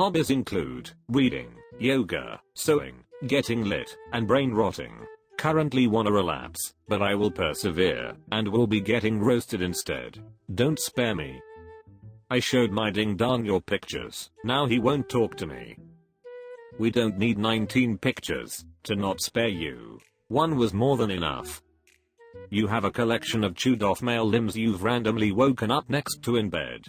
Hobbies include reading, yoga, sewing, getting lit, and brain rotting. Currently wanna relapse, but I will persevere, and will be getting roasted instead. Don't spare me. I showed my ding dong your pictures, now he won't talk to me. We don't need 19 pictures to not spare you. One was more than enough. You have a collection of chewed off male limbs you've randomly woken up next to in bed.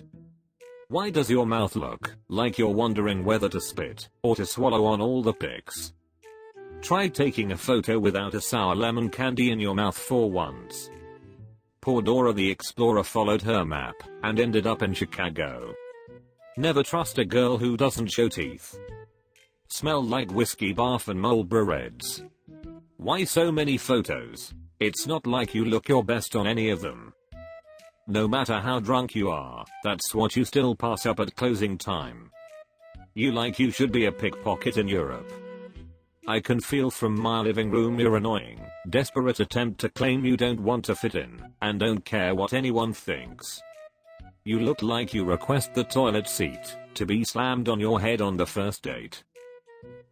Why does your mouth look like you're wondering whether to spit or to swallow on all the pics? Try taking a photo without a sour lemon candy in your mouth for once. Poor Dora the Explorer followed her map and ended up in Chicago. Never trust a girl who doesn't show teeth. Smell like whiskey barf and Marlboro Reds. Why so many photos? It's not like you look your best on any of them. No matter how drunk you are, that's what you still pass up at closing time. You like you should be a pickpocket in Europe. I can feel from my living room your annoying, desperate attempt to claim you don't want to fit in, and don't care what anyone thinks. You look like you request the toilet seat to be slammed on your head on the first date.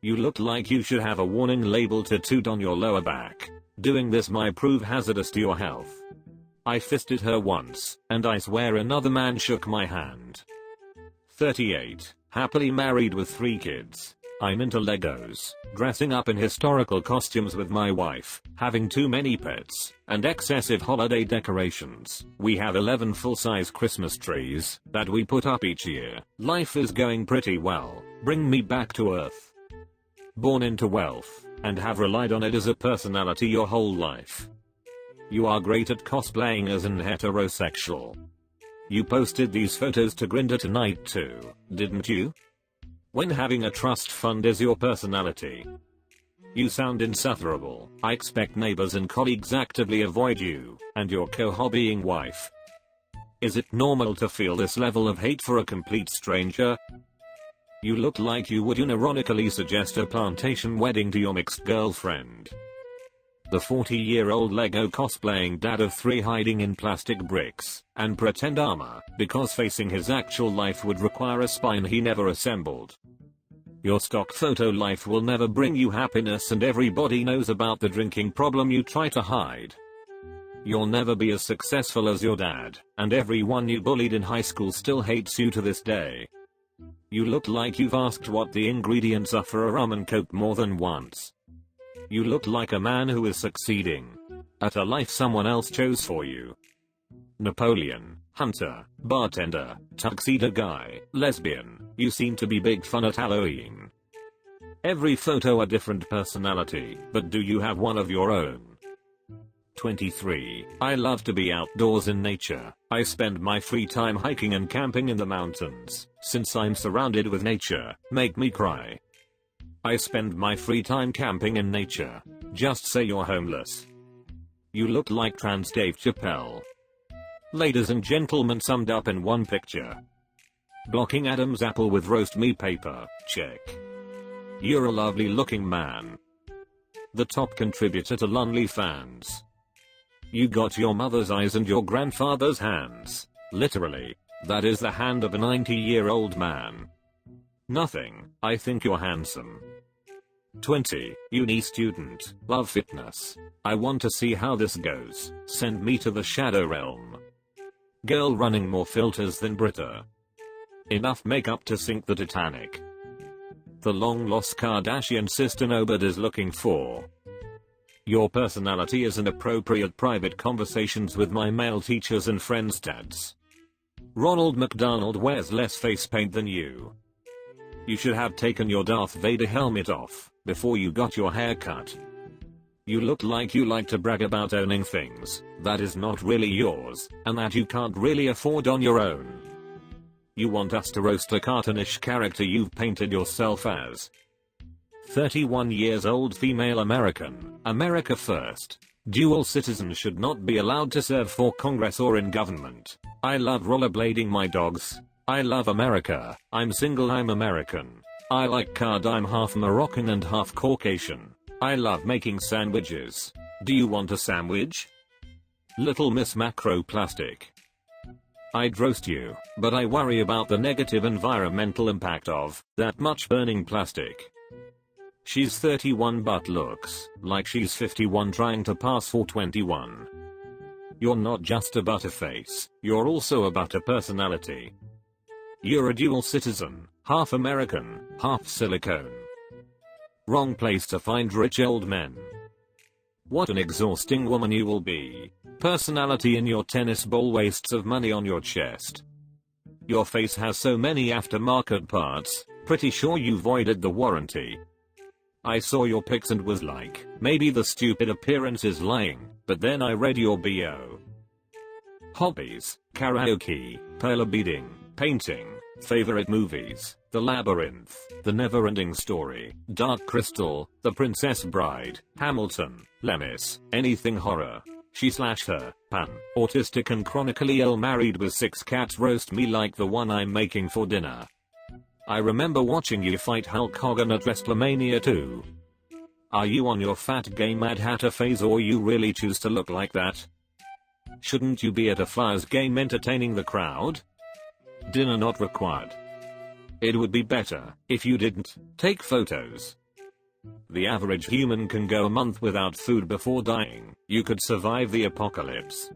You look like you should have a warning label tattooed on your lower back. Doing this might prove hazardous to your health. I fisted her once, and I swear another man shook my hand. 38. Happily married with 3 kids. I'm into Legos, dressing up in historical costumes with my wife, having too many pets, and excessive holiday decorations. We have 11 full-size Christmas trees that we put up each year. Life is going pretty well. Bring me back to earth. Born into wealth, and have relied on it as a personality your whole life. You are great at cosplaying as an heterosexual. You posted these photos to Grindr tonight too, didn't you? When having a trust fund is your personality. You sound insufferable. I expect neighbors and colleagues actively avoid you and your co-hobbying wife. Is it normal to feel this level of hate for a complete stranger? You look like you would unironically suggest a plantation wedding to your mixed girlfriend. The 40-year-old Lego cosplaying dad of 3 hiding in plastic bricks and pretend armor because facing his actual life would require a spine he never assembled. Your stock photo life will never bring you happiness, and everybody knows about the drinking problem you try to hide. You'll never be as successful as your dad, and everyone you bullied in high school still hates you to this day. You look like you've asked what the ingredients are for a rum and coke more than once. You look like a man who is succeeding at a life someone else chose for you. Napoleon, hunter, bartender, tuxedo guy, lesbian, you seem to be big fun at Halloween. Every photo a different personality, but do you have one of your own? 23. I love to be outdoors in nature. I spend my free time hiking and camping in the mountains. Since I'm surrounded with nature, make me cry. I spend my free time camping in nature. Just say you're homeless. You look like trans Dave Chappelle. Ladies and gentlemen summed up in one picture. Blocking Adam's apple with RoastMe paper, check. You're a lovely looking man. The top contributor to OnlyFans. You got your mother's eyes and your grandfather's hands. Literally. That is the hand of a 90-year-old man. Nothing. I think you're handsome. 20. Uni student. Love fitness. I want to see how this goes. Send me to the shadow realm. Girl running more filters than Britta. Enough makeup to sink the Titanic. The long lost Kardashian sister nobody is looking for. Your personality is inappropriate private conversations with my male teachers and friends dads. Ronald McDonald wears less face paint than you. You should have taken your Darth Vader helmet off before you got your hair cut. You look like you like to brag about owning things that is not really yours and that you can't really afford on your own. You want us to roast a cartoonish character you've painted yourself as. 31 years old female American, America first. Dual citizens should not be allowed to serve for Congress or in government. I love rollerblading my dogs. I love America. I'm single, I'm American. I like card, I'm half Moroccan and half Caucasian. I love making sandwiches. Do you want a sandwich? Little Miss Macroplastic. I'd roast you, but I worry about the negative environmental impact of that much burning plastic. She's 31 but looks like she's 51 trying to pass for 21. You're not just a butterface, you're also a butter personality. You're a dual citizen, half American, half silicone. Wrong place to find rich old men. What an exhausting woman you will be. Personality in your tennis ball, wastes of money on your chest. Your face has so many aftermarket parts, pretty sure you voided the warranty. I saw your pics and was like, maybe the stupid appearance is lying, but then I read your BO. Hobbies, karaoke, parlor beading, painting, favorite movies, The Labyrinth, The Neverending Story, Dark Crystal, The Princess Bride, Hamilton, Lemis, anything horror. She/her, pan, autistic and chronically ill, married with 6 cats. Roast me like the one I'm making for dinner. I remember watching you fight Hulk Hogan at WrestleMania 2. Are you on your fat gay Mad Hatter phase or you really choose to look like that? Shouldn't you be at a Flyers game entertaining the crowd? Dinner not required. It would be better if you didn't take photos. The average human can go a month without food before dying. You could survive the apocalypse.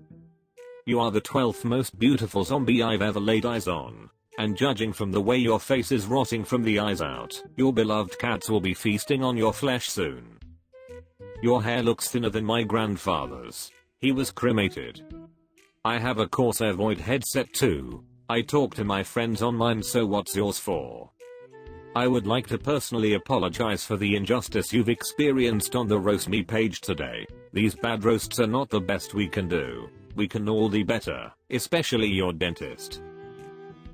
You are the 12th most beautiful zombie I've ever laid eyes on. And judging from the way your face is rotting from the eyes out, your beloved cats will be feasting on your flesh soon. Your hair looks thinner than my grandfather's. He was cremated. I have a Corsair Void headset too. I talk to my friends online, so what's yours for? I would like to personally apologize for the injustice you've experienced on the RoastMe page today. These bad roasts are not the best we can do. We can all do better, especially your dentist.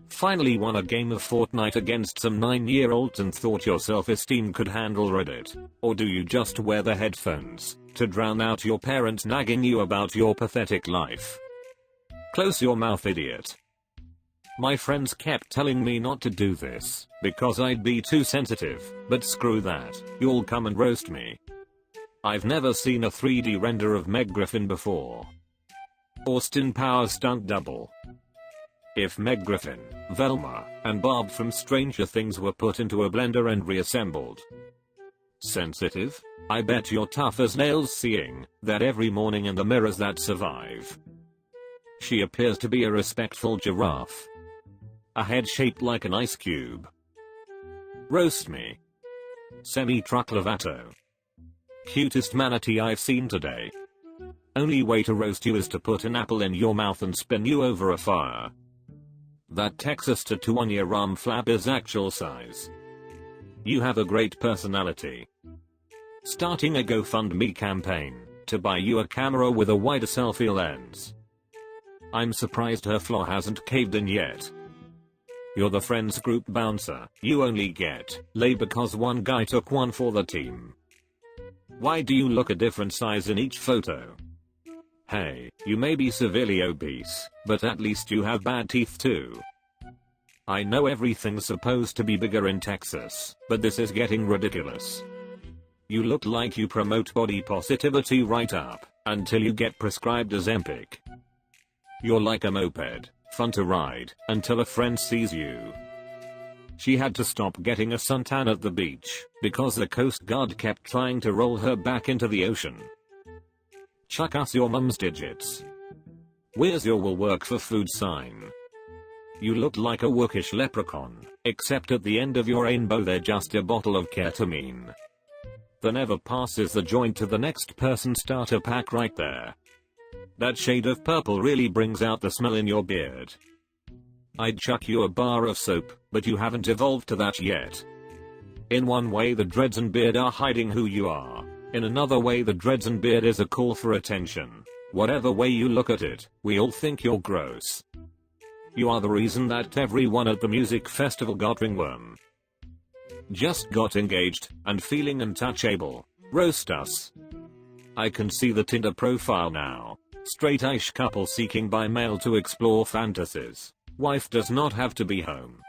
Finally won a game of Fortnite against some 9-year-olds and thought your self-esteem could handle Reddit? Or do you just wear the headphones to drown out your parents nagging you about your pathetic life? Close your mouth, idiot. My friends kept telling me not to do this because I'd be too sensitive, but screw that, you'll come and roast me. I've never seen a 3D render of Meg Griffin before. Austin Powers stunt double. If Meg Griffin, Velma, and Barb from Stranger Things were put into a blender and reassembled. Sensitive? I bet you're tough as nails seeing that every morning in the mirrors that survive. She appears to be a respectful giraffe. A head shaped like an ice cube. Roast me. Semi-truck Lovato. Cutest manatee I've seen today. Only way to roast you is to put an apple in your mouth and spin you over a fire. That Texas tattoo on your arm flap is actual size. You have a great personality. Starting a GoFundMe campaign to buy you a camera with a wider selfie lens. I'm surprised her floor hasn't caved in yet. You're the friends group bouncer. You only get lay because one guy took one for the team. Why do you look a different size in each photo? Hey, you may be severely obese, but at least you have bad teeth too. I know everything's supposed to be bigger in Texas, but this is getting ridiculous. You look like you promote body positivity right up until you get prescribed Ozempic. You're like a moped, fun to ride until a friend sees you. She had to stop getting a suntan at the beach because the Coast Guard kept trying to roll her back into the ocean. Chuck us your mum's digits. Where's your will work for food sign? You look like a wookish leprechaun, except at the end of your rainbow they're just a bottle of ketamine. The never passes the joint to the next person starter pack right there. That shade of purple really brings out the smell in your beard. I'd chuck you a bar of soap, but you haven't evolved to that yet. In one way the dreads and beard are hiding who you are. In another way the dreads and beard is a call for attention. Whatever way you look at it, we all think you're gross. You are the reason that everyone at the music festival got ringworm. Just got engaged and feeling untouchable. Roast us. I can see the Tinder profile now. Straight-ish couple seeking by mail to explore fantasies. Wife does not have to be home.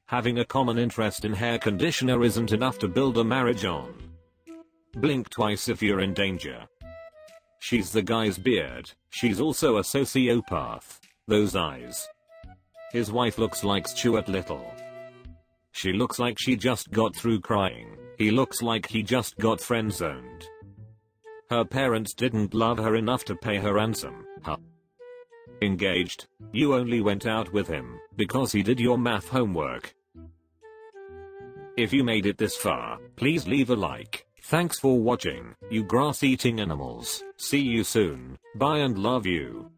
Having a common interest in hair conditioner isn't enough to build a marriage on. Blink twice if you're in danger. She's the guy's beard. She's also a sociopath. Those eyes. His wife looks like Stuart Little. She looks like she just got through crying. He looks like he just got friend zoned. Her parents didn't love her enough to pay her ransom. Huh. Engaged. You only went out with him because he did your math homework. If you made it this far, please leave a like. Thanks for watching, you grass eating animals. See you soon. Bye and love you.